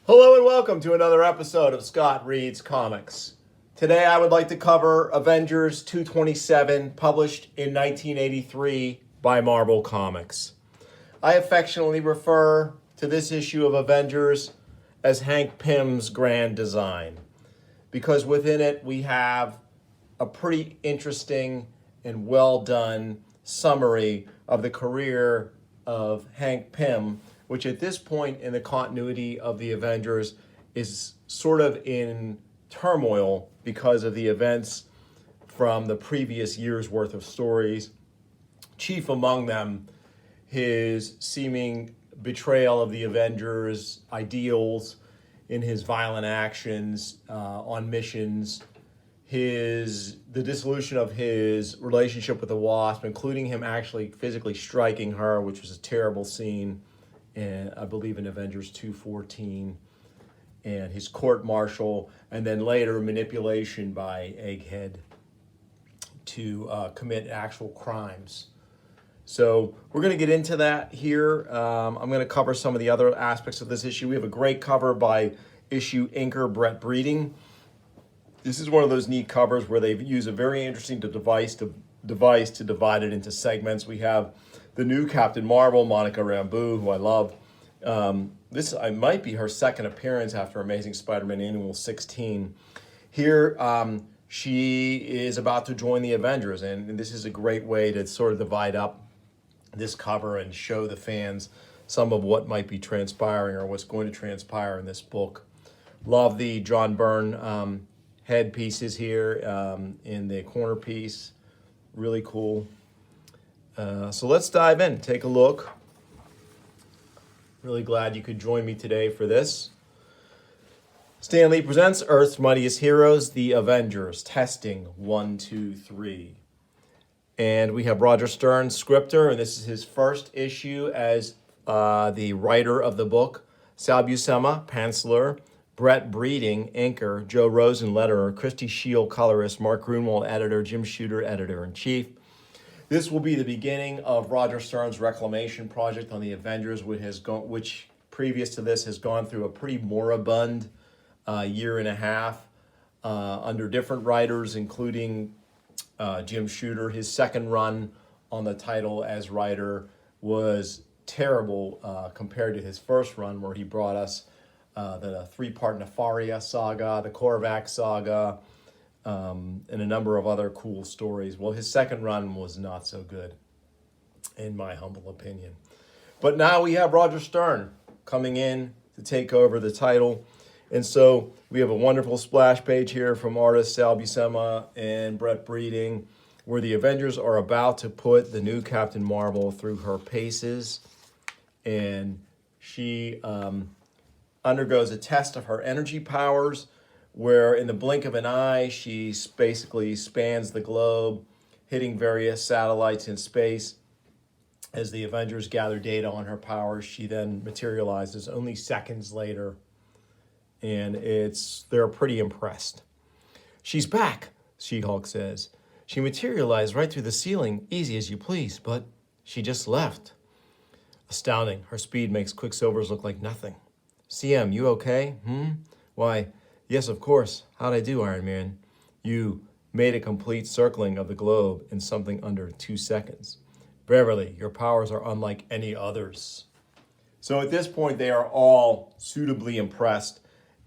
Hello and welcome to another episode of Scott Reads Comics. Today I would like to cover Avengers 227, published in 1983 by Marvel Comics. I affectionately refer to this issue of Avengers as Hank Pym's grand design, because within it we have a pretty interesting and well done summary of the career of Hank Pym, which at this point in the continuity of the Avengers is sort of in turmoil because of the events from the previous year's worth of stories. Chief among them, his seeming betrayal of the Avengers' ideals in his violent actions on missions, the dissolution of his relationship with the Wasp, including him actually physically striking her, which was a terrible scene, and I believe in Avengers 2:14, and his court-martial, and then later manipulation by Egghead to commit actual crimes. So we're going to get into that here. I'm going to cover some of the other aspects of this issue. We have a great cover by issue inker Brett Breeding. This is one of those neat covers where they've used a very interesting device to divide it into segments. We have the new Captain Marvel, Monica Rambeau, who I love. This might be her second appearance after Amazing Spider-Man Annual 16. Here, she is about to join the Avengers, and this is a great way to sort of divide up this cover and show the fans some of what might be transpiring or what's going to transpire in this book. Love the John Byrne head pieces here in the corner piece. Really cool. So let's dive in, take a look. Really glad you could join me today for this. Stan Lee presents Earth's Mightiest Heroes, the Avengers, testing 1, 2, 3. And we have Roger Stern, scripter, and this is his first issue as the writer of the book. Sal Buscema, penciler. Brett Breeding, inker. Joe Rosen, letterer. Christy Shield, colorist. Mark Grunwald, editor. Jim Shooter, editor-in-chief. This will be the beginning of Roger Stern's reclamation project on the Avengers, which previous to this has gone through a pretty moribund year and a half under different writers, including Jim Shooter. His second run on the title as writer was terrible compared to his first run, where he brought us the three-part Nefaria saga, the Korvac saga, and a number of other cool stories. Well, his second run was not so good, in my humble opinion. But now we have Roger Stern coming in to take over the title. And so we have a wonderful splash page here from artists Sal Buscema and Brett Breeding, where the Avengers are about to put the new Captain Marvel through her paces. And she undergoes a test of her energy powers, where in the blink of an eye, she basically spans the globe, hitting various satellites in space. As the Avengers gather data on her powers, she then materializes only seconds later, and they're pretty impressed. "She's back," She-Hulk says. "She materialized right through the ceiling, easy as you please, but she just left." Astounding, her speed makes Quicksilver's look like nothing. "CM, you okay? Why, yes, of course. How'd I do, Iron Man? You made a complete circling of the globe in something under 2 seconds. Beverly, your powers are unlike any others." So at this point, they are all suitably impressed.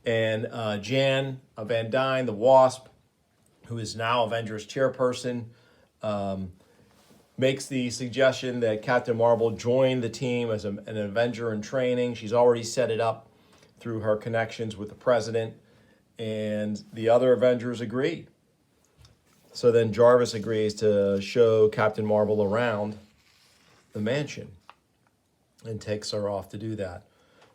And Jan Van Dyne, the Wasp, who is now Avengers chairperson, makes the suggestion that Captain Marvel join the team as an Avenger in training. She's already set it up through her connections with the president, and the other Avengers agree. So then Jarvis agrees to show Captain Marvel around the mansion and takes her off to do that.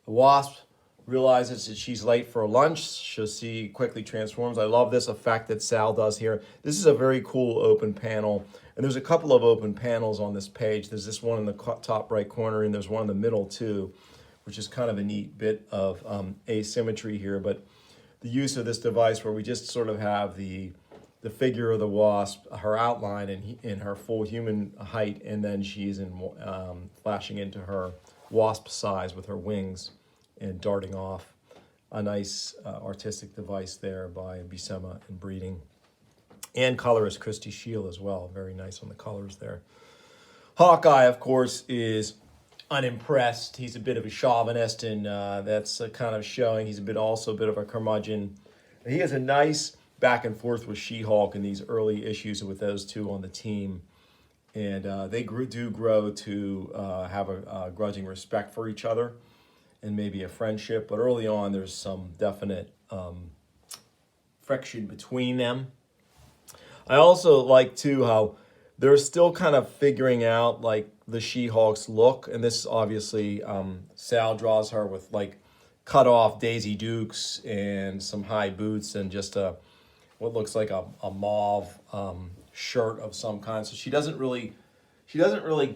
The Wasp realizes that she's late for lunch, so she quickly transforms. I love this effect that Sal does here. This is a very cool open panel, and there's a couple of open panels on this page. There's this one in the top right corner, and there's one in the middle too, which is kind of a neat bit of asymmetry here. But the use of this device where we just sort of have the figure of the Wasp, her outline in her full human height, and then she's flashing into her Wasp size with her wings and darting off. a nice artistic device there by Buscema and Breeding. And colorist Christy Shield as well. Very nice on the colors there. Hawkeye, of course, is unimpressed. He's a bit of a chauvinist, and that's kind of showing. He's also a bit of a curmudgeon. He has a nice back and forth with She-Hulk in these early issues with those two on the team. And they do grow to have a grudging respect for each other and maybe a friendship. But early on, there's some definite friction between them. I also like, too, how they're still kind of figuring out, like, the She-Hulk's look. And this, obviously, Sal draws her with, like, cut off Daisy Dukes and some high boots and just what looks like a mauve shirt of some kind. So she doesn't really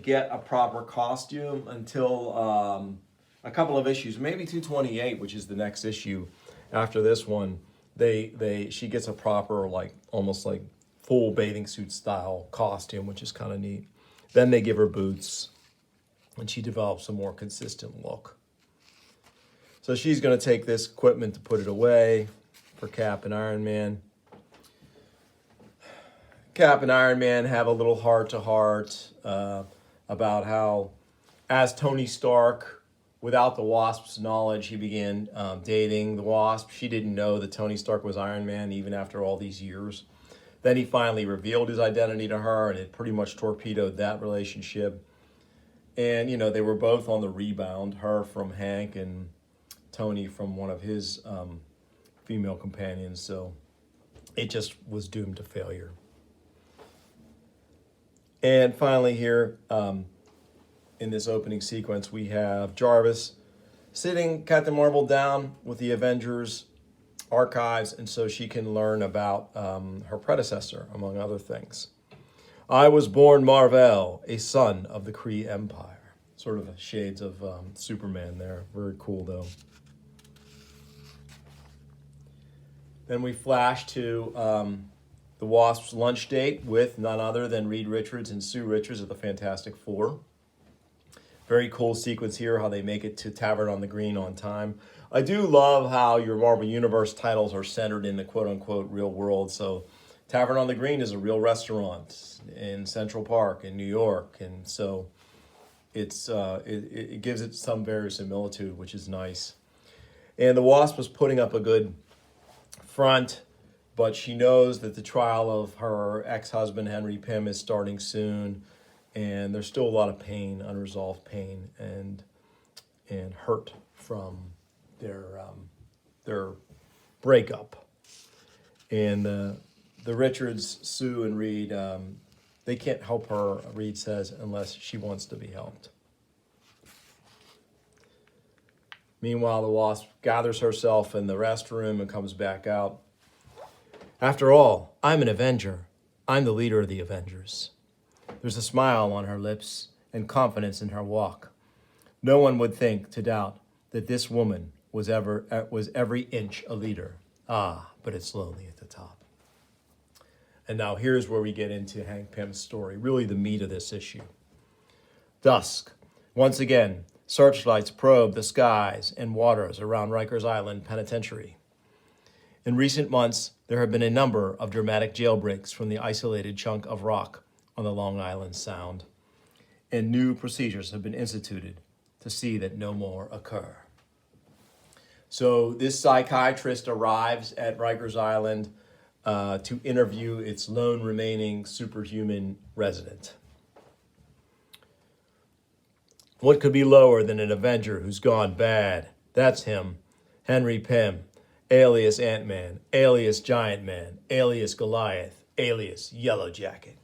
get a proper costume until a couple of issues, maybe 228, which is the next issue after this one. She gets a proper, like, almost like full bathing suit style costume, which is kind of neat. Then they give her boots, and she develops a more consistent look. So she's going to take this equipment to put it away for Cap and Iron Man. Cap and Iron Man have a little heart-to-heart about how, as Tony Stark, without the Wasp's knowledge, he began dating the Wasp. She didn't know that Tony Stark was Iron Man even after all these years. Then he finally revealed his identity to her, and it pretty much torpedoed that relationship. And, you know, they were both on the rebound, her from Hank and Tony from one of his female companions. So it just was doomed to failure. And finally here, in this opening sequence, we have Jarvis sitting Captain Marvel down with the Avengers archives, and so she can learn about her predecessor, among other things. I was born Marvel, a son of the Kree Empire. Sort of shades of Superman there. Very cool, though. Then we flash to the Wasp's lunch date with none other than Reed Richards and Sue Richards of the Fantastic Four. Very cool sequence here, how they make it to Tavern on the Green on time. I do love how your Marvel Universe titles are centered in the quote-unquote real world. So Tavern on the Green is a real restaurant in Central Park in New York. And so it gives it some verisimilitude, which is nice. And the Wasp was putting up a good front, but she knows that the trial of her ex-husband, Henry Pym, is starting soon. And there's still a lot of pain, unresolved pain, and hurt from their breakup. And the Richards, Sue, and Reed, they can't help her, Reed says, unless she wants to be helped. Meanwhile, the Wasp gathers herself in the restroom and comes back out. After all, I'm an Avenger. I'm the leader of the Avengers. There's a smile on her lips and confidence in her walk. No one would think to doubt that this woman was every inch a leader. Ah, but it's lonely at the top. And now here's where we get into Hank Pym's story, really the meat of this issue. Dusk. Once again, searchlights probe the skies and waters around Rikers Island Penitentiary. In recent months, there have been a number of dramatic jailbreaks from the isolated chunk of rock on the Long Island Sound, and new procedures have been instituted to see that no more occur. So this psychiatrist arrives at Rikers Island to interview its lone remaining superhuman resident. What could be lower than an Avenger who's gone bad? That's him, Henry Pym, alias Ant-Man, alias Giant Man, alias Goliath, alias Yellow Jacket.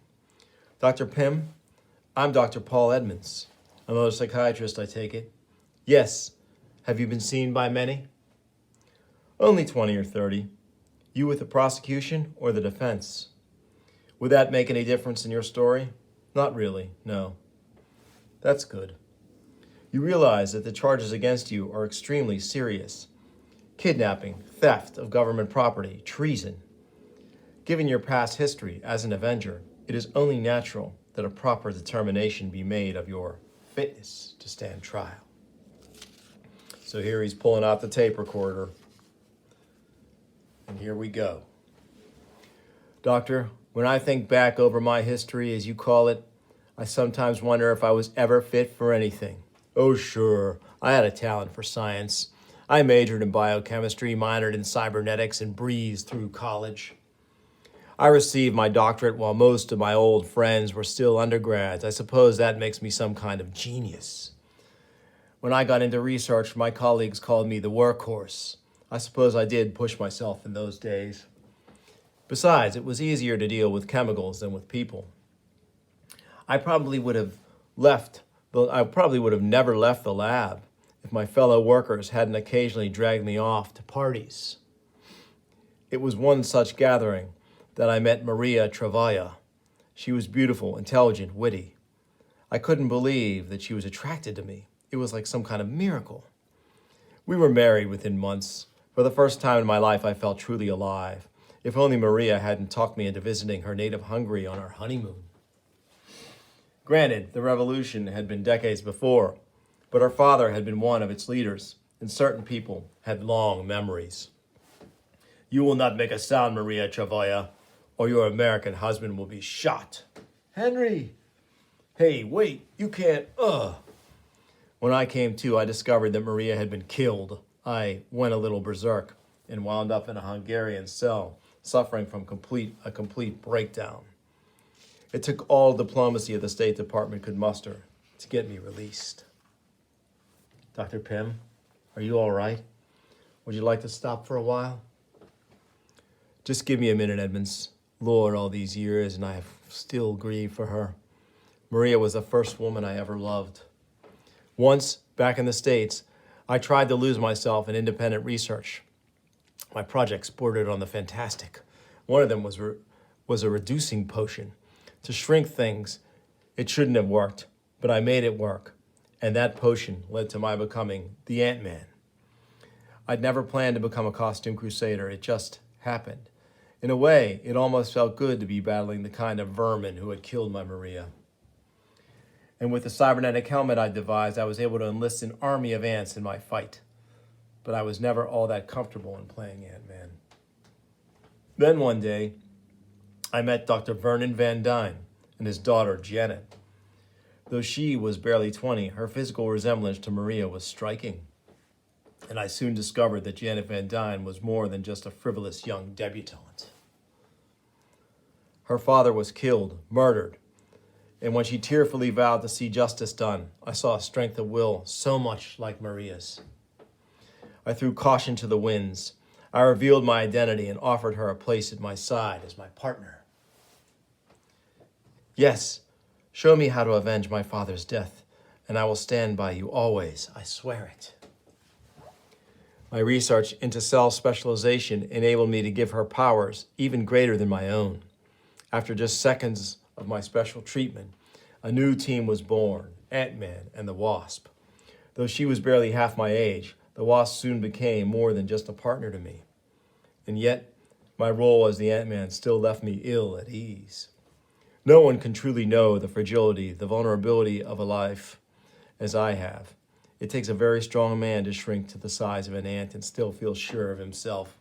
Dr. Pym, I'm Dr. Paul Edmonds. Another psychiatrist, I take it. Yes. Have you been seen by many? Only 20 or 30. You with the prosecution or the defense? Would that make any difference in your story? Not really, no. That's good. You realize that the charges against you are extremely serious. Kidnapping, theft of government property, treason. Given your past history as an Avenger, it is only natural that a proper determination be made of your fitness to stand trial. So here he's pulling out the tape recorder. And here we go. Doctor, when I think back over my history, as you call it, I sometimes wonder if I was ever fit for anything. Oh, sure, I had a talent for science. I majored in biochemistry, minored in cybernetics, and breezed through college. I received my doctorate while most of my old friends were still undergrads. I suppose that makes me some kind of genius. When I got into research, my colleagues called me the workhorse. I suppose I did push myself in those days. Besides, it was easier to deal with chemicals than with people. I probably would have never left the lab if my fellow workers hadn't occasionally dragged me off to parties. It was one such gathering that I met Maria Travalla. She was beautiful, intelligent, witty. I couldn't believe that she was attracted to me. It was like some kind of miracle. We were married within months. For the first time in my life, I felt truly alive. If only Maria hadn't talked me into visiting her native Hungary on our honeymoon. Granted, the revolution had been decades before, but her father had been one of its leaders, and certain people had long memories. You will not make a sound, Maria Travalla, or your American husband will be shot. Henry! Hey, wait, you can't, When I came to, I discovered that Maria had been killed. I went a little berserk and wound up in a Hungarian cell, suffering from a complete breakdown. It took all diplomacy of the State Department could muster to get me released. Dr. Pym, are you all right? Would you like to stop for a while? Just give me a minute, Edmonds. Lord, all these years, and I have still grieved for her. Maria was the first woman I ever loved. Once, back in the States, I tried to lose myself in independent research. My projects bordered on the fantastic. One of them was a reducing potion. To shrink things, it shouldn't have worked, but I made it work. And that potion led to my becoming the Ant-Man. I'd never planned to become a costume crusader. It just happened. In a way, it almost felt good to be battling the kind of vermin who had killed my Maria. And with the cybernetic helmet I devised, I was able to enlist an army of ants in my fight. But I was never all that comfortable in playing Ant-Man. Then one day, I met Dr. Vernon Van Dyne and his daughter, Janet. Though she was barely 20, her physical resemblance to Maria was striking. And I soon discovered that Janet Van Dyne was more than just a frivolous young debutante. Her father was killed, murdered, and when she tearfully vowed to see justice done, I saw a strength of will so much like Maria's. I threw caution to the winds. I revealed my identity and offered her a place at my side as my partner. Yes, show me how to avenge my father's death, and I will stand by you always, I swear it. My research into cell specialization enabled me to give her powers even greater than my own. After just seconds of my special treatment, a new team was born, Ant-Man and the Wasp. Though she was barely half my age, the Wasp soon became more than just a partner to me. And yet, my role as the Ant-Man still left me ill at ease. No one can truly know the fragility, the vulnerability of a life as I have. It takes a very strong man to shrink to the size of an ant and still feel sure of himself.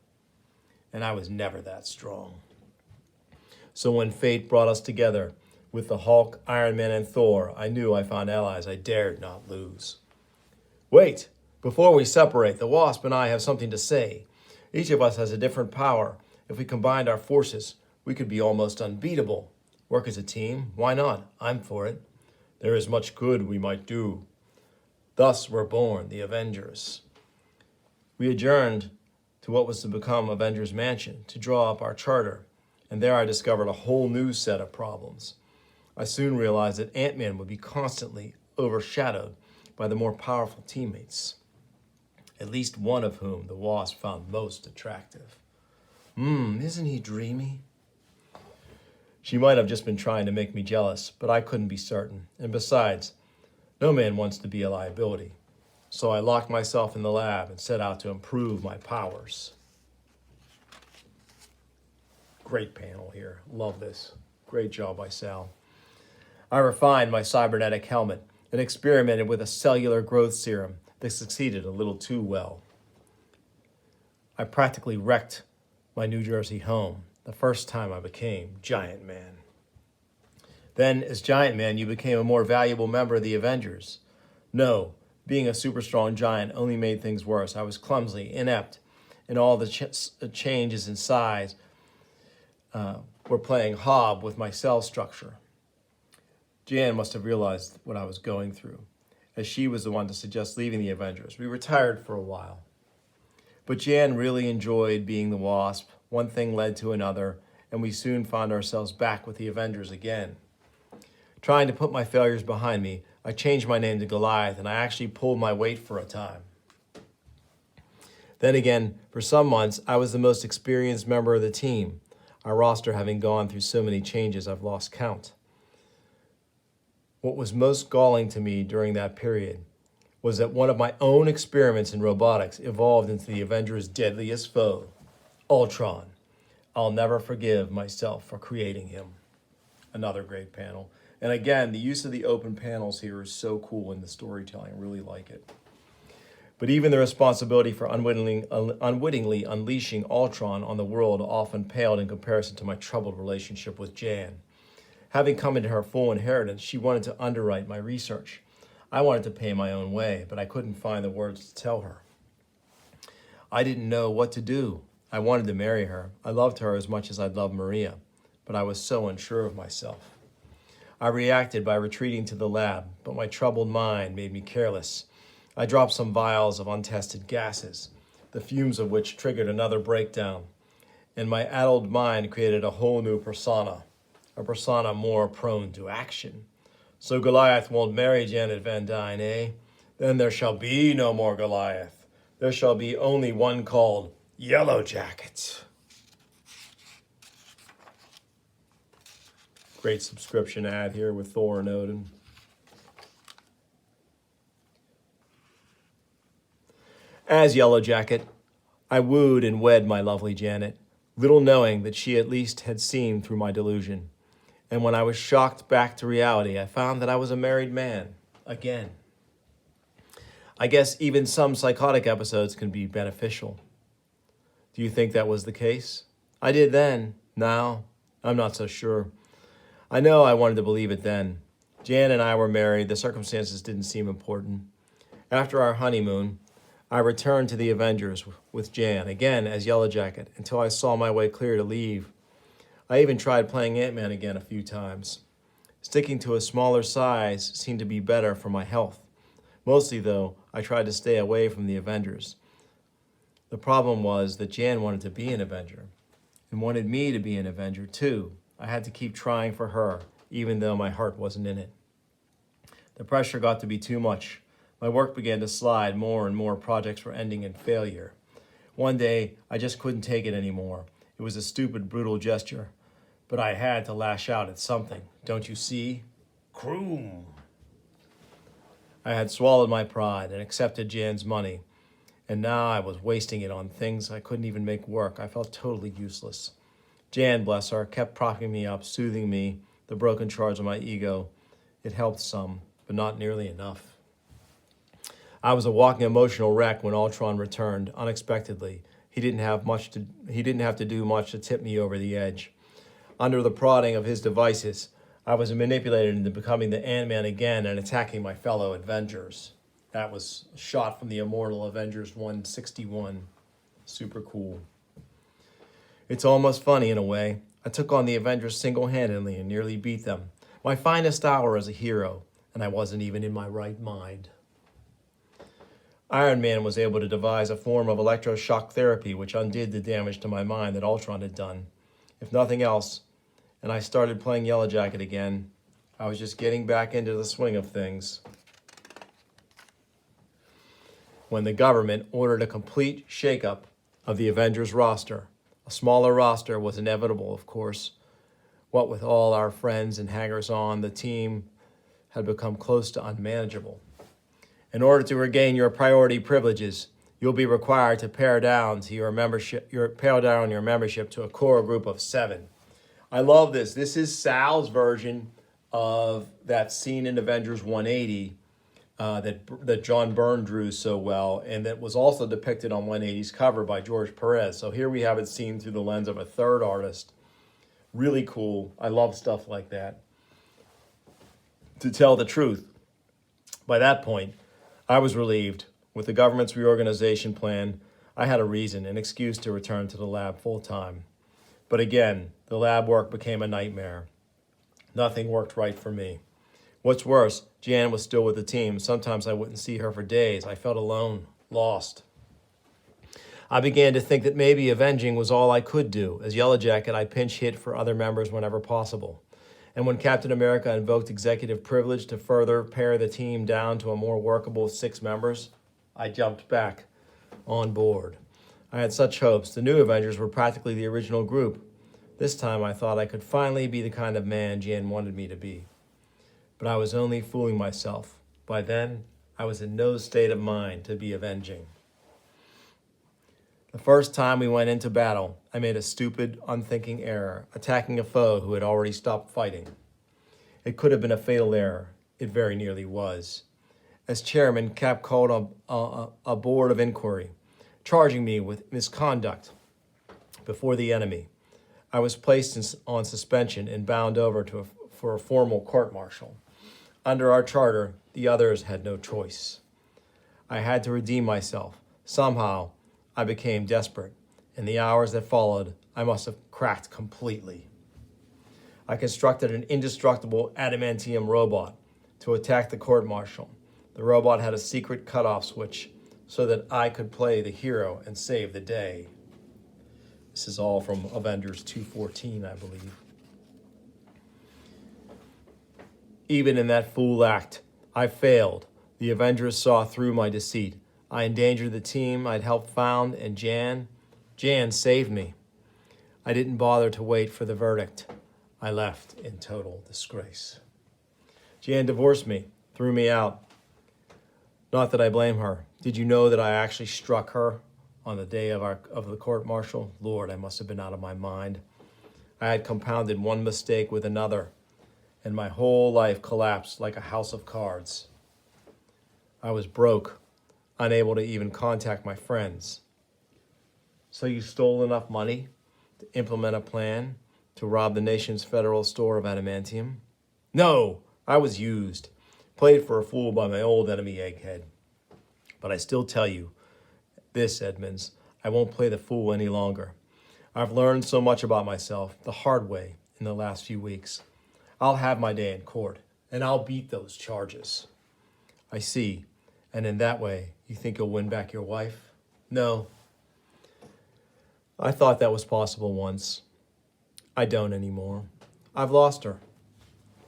And I was never that strong. So when fate brought us together with the Hulk, Iron Man, and Thor, I knew I found allies I dared not lose. Wait, before we separate, the Wasp and I have something to say. Each of us has a different power. If we combined our forces, we could be almost unbeatable. Work as a team? Why not? I'm for it. There is much good we might do. Thus were born the Avengers. We adjourned to what was to become Avengers Mansion to draw up our charter, and there I discovered a whole new set of problems. I soon realized that Ant-Man would be constantly overshadowed by the more powerful teammates, at least one of whom the Wasp found most attractive. Isn't he dreamy? She might have just been trying to make me jealous, but I couldn't be certain. And besides, no man wants to be a liability. So I locked myself in the lab and set out to improve my powers. Great panel here. Love this. Great job by Sal. I refined my cybernetic helmet and experimented with a cellular growth serum that succeeded a little too well. I practically wrecked my New Jersey home, the first time I became Giant Man. Then, as Giant Man, you became a more valuable member of the Avengers. No, being a super strong giant only made things worse. I was clumsy, inept, and all the changes in size were playing hob with my cell structure. Jan must have realized what I was going through, as she was the one to suggest leaving the Avengers. We retired for a while. But Jan really enjoyed being the Wasp. One thing led to another, and we soon found ourselves back with the Avengers again. Trying to put my failures behind me, I changed my name to Goliath, and I actually pulled my weight for a time. Then again, for some months, I was the most experienced member of the team, our roster having gone through so many changes I've lost count. What was most galling to me during that period was that one of my own experiments in robotics evolved into the Avengers' deadliest foe, Ultron. I'll never forgive myself for creating him. Another great panel. And again, the use of the open panels here is so cool in the storytelling. I really like it. But even the responsibility for unwittingly unleashing Ultron on the world often paled in comparison to my troubled relationship with Jan. Having come into her full inheritance, she wanted to underwrite my research. I wanted to pay my own way, but I couldn't find the words to tell her. I didn't know what to do. I wanted to marry her. I loved her as much as I loved Maria, but I was so unsure of myself. I reacted by retreating to the lab, but my troubled mind made me careless. I dropped some vials of untested gases, the fumes of which triggered another breakdown, and my addled mind created a whole new persona, a persona more prone to action. So Goliath won't marry Janet Van Dyne, eh? Then there shall be no more Goliath. There shall be only one called Yellow Jacket. Great subscription ad here with Thor and Odin. As Yellow Jacket, I wooed and wed my lovely Janet, little knowing that she at least had seen through my delusion. And when I was shocked back to reality, I found that I was a married man, again. I guess even some psychotic episodes can be beneficial. Do you think that was the case? I did then. Now, I'm not so sure. I know I wanted to believe it then. Jan and I were married. The circumstances didn't seem important. After our honeymoon, I returned to the Avengers with Jan, again as Yellow Jacket, until I saw my way clear to leave. I even tried playing Ant-Man again a few times. Sticking to a smaller size seemed to be better for my health. Mostly, though, I tried to stay away from the Avengers. The problem was that Jan wanted to be an Avenger, and wanted me to be an Avenger, too. I had to keep trying for her, even though my heart wasn't in it. The pressure got to be too much. My work began to slide. More and more projects were ending in failure. One day, I just couldn't take it anymore. It was a stupid, brutal gesture, but I had to lash out at something. Don't you see? Kroom. I had swallowed my pride and accepted Jan's money, and now I was wasting it on things I couldn't even make work. I felt totally useless. Jan, bless her, kept propping me up, soothing me, the broken charge of my ego. It helped some, but not nearly enough. I was a walking emotional wreck when Ultron returned, unexpectedly. He didn't have to do much to tip me over the edge. Under the prodding of his devices, I was manipulated into becoming the Ant-Man again and attacking my fellow Avengers. That was a shot from the immortal Avengers 161. Super cool. It's almost funny in a way. I took on the Avengers single-handedly and nearly beat them. My finest hour as a hero, and I wasn't even in my right mind. Iron Man was able to devise a form of electroshock therapy which undid the damage to my mind that Ultron had done. If nothing else, and I started playing Yellow Jacket again, I was just getting back into the swing of things when the government ordered a complete shakeup of the Avengers roster. A smaller roster was inevitable, of course. What with all our friends and hangers-on, the team had become close to unmanageable. In order to regain your priority privileges, you'll be required to pare down your membership to a core group of 7. I love this. This is Sal's version of that scene in Avengers 180 that John Byrne drew so well, and that was also depicted on 180's cover by George Perez. So here we have it seen through the lens of a third artist. Really cool. I love stuff like that. To tell the truth, by that point, I was relieved. With the government's reorganization plan, I had a reason, an excuse to return to the lab full time. But again, the lab work became a nightmare. Nothing worked right for me. What's worse, Jan was still with the team. Sometimes I wouldn't see her for days. I felt alone, lost. I began to think that maybe avenging was all I could do. As Yellow Jacket, I pinch hit for other members whenever possible. And when Captain America invoked executive privilege to further pare the team down to a more workable 6 members, I jumped back on board. I had such hopes. The new Avengers were practically the original group. This time I thought I could finally be the kind of man Jan wanted me to be. But I was only fooling myself. By then, I was in no state of mind to be avenging. The first time we went into battle, I made a stupid, unthinking error, attacking a foe who had already stopped fighting. It could have been a fatal error. It very nearly was. As chairman, Cap called a board of inquiry, charging me with misconduct before the enemy. I was placed on suspension and bound over for a formal court-martial. Under our charter, the others had no choice. I had to redeem myself. Somehow, I became desperate. In the hours that followed, I must have cracked completely. I constructed an indestructible adamantium robot to attack the court-martial. The robot had a secret cutoff switch so that I could play the hero and save the day. This is all from Avengers 2:14, I believe. Even in that fool act, I failed. The Avengers saw through my deceit. I endangered the team I'd helped found, and Jan saved me. I didn't bother to wait for the verdict. I left in total disgrace. Jan divorced me, threw me out. Not that I blame her. Did you know that I actually struck her on the day of the court-martial? Lord, I must have been out of my mind. I had compounded one mistake with another, and my whole life collapsed like a house of cards. I was broke, unable to even contact my friends. So you stole enough money to implement a plan to rob the nation's federal store of adamantium? No, I was used, played for a fool by my old enemy Egghead. But I still tell you this, Edmonds, I won't play the fool any longer. I've learned so much about myself the hard way in the last few weeks. I'll have my day in court, and I'll beat those charges. I see, and in that way, you think you'll win back your wife? No. I thought that was possible once. I don't anymore. I've lost her.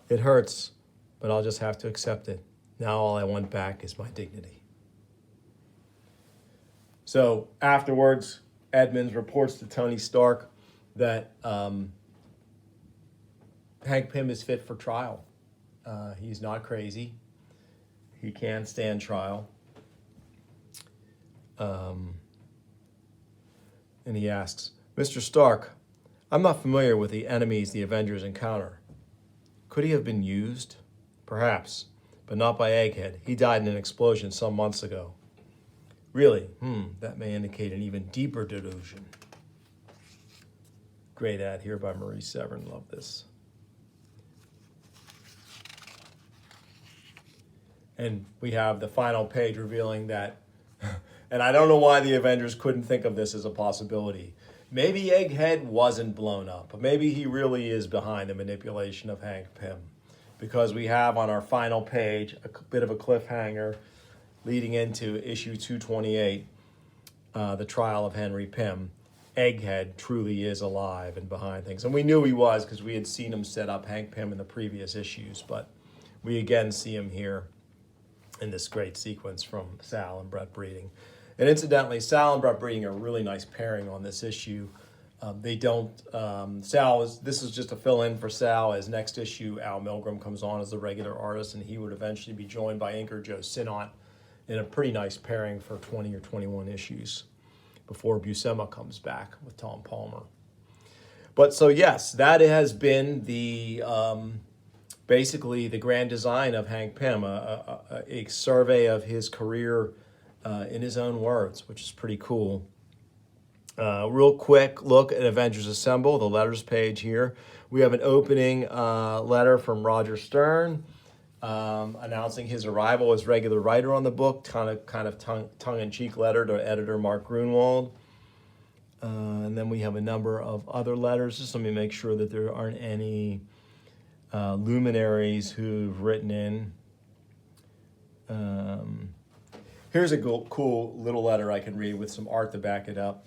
It hurts, but I'll just have to accept it. Now all I want back is my dignity. So afterwards, Edmonds reports to Tony Stark that Hank Pym is fit for trial. He's not crazy. He can stand trial. And he asks, Mr. Stark, I'm not familiar with the enemies the Avengers encounter. Could he have been used? Perhaps, but not by Egghead. He died in an explosion some months ago. Really? That may indicate an even deeper delusion. Great ad here by Marie Severin. Love this. And we have the final page revealing that, and I don't know why the Avengers couldn't think of this as a possibility. Maybe Egghead wasn't blown up, but maybe he really is behind the manipulation of Hank Pym. Because we have on our final page a bit of a cliffhanger leading into issue 228, the trial of Henry Pym. Egghead truly is alive and behind things. And we knew he was because we had seen him set up Hank Pym in the previous issues, but we again see him here in this great sequence from Sal and Brett Breeding. And incidentally, Sal and Brett Breeding are a really nice pairing on this issue. This is just a fill-in for Sal, as next issue Al Milgrom comes on as the regular artist, and he would eventually be joined by inker Joe Sinnott in a pretty nice pairing for 20 or 21 issues before Buscema comes back with Tom Palmer. But so yes, that has been the basically the grand design of Hank Pym, a survey of his career in his own words, which is pretty cool. Real quick look at Avengers Assemble, the letters page here. We have an opening letter from Roger Stern announcing his arrival as regular writer on the book, kind of tongue-in-cheek letter to editor Mark Grunwald. And then we have a number of other letters. Just let me make sure that there aren't any luminaries who've written in. Here's a cool little letter I can read with some art to back it up.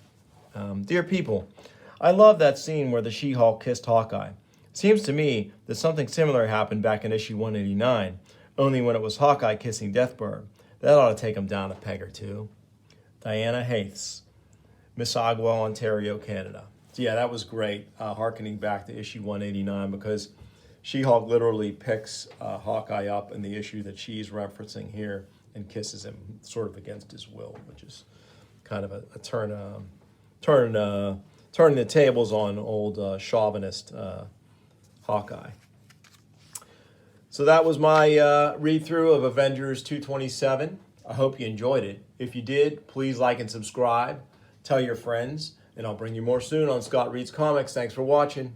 Dear people, I love that scene where the She-Hulk kissed Hawkeye. Seems to me that something similar happened back in issue 189, only when it was Hawkeye kissing Deathbird. That ought to take him down a peg or two. Diana Haiths, Mississauga, Ontario, Canada. So yeah, that was great, hearkening back to issue 189, because She-Hulk literally picks Hawkeye up in the issue that she's referencing here and kisses him sort of against his will, which is kind of a turning the tables on old chauvinist Hawkeye. So that was my read-through of Avengers 227. I hope you enjoyed it. If you did, please like and subscribe. Tell your friends, and I'll bring you more soon on Scott Reads Comics. Thanks for watching.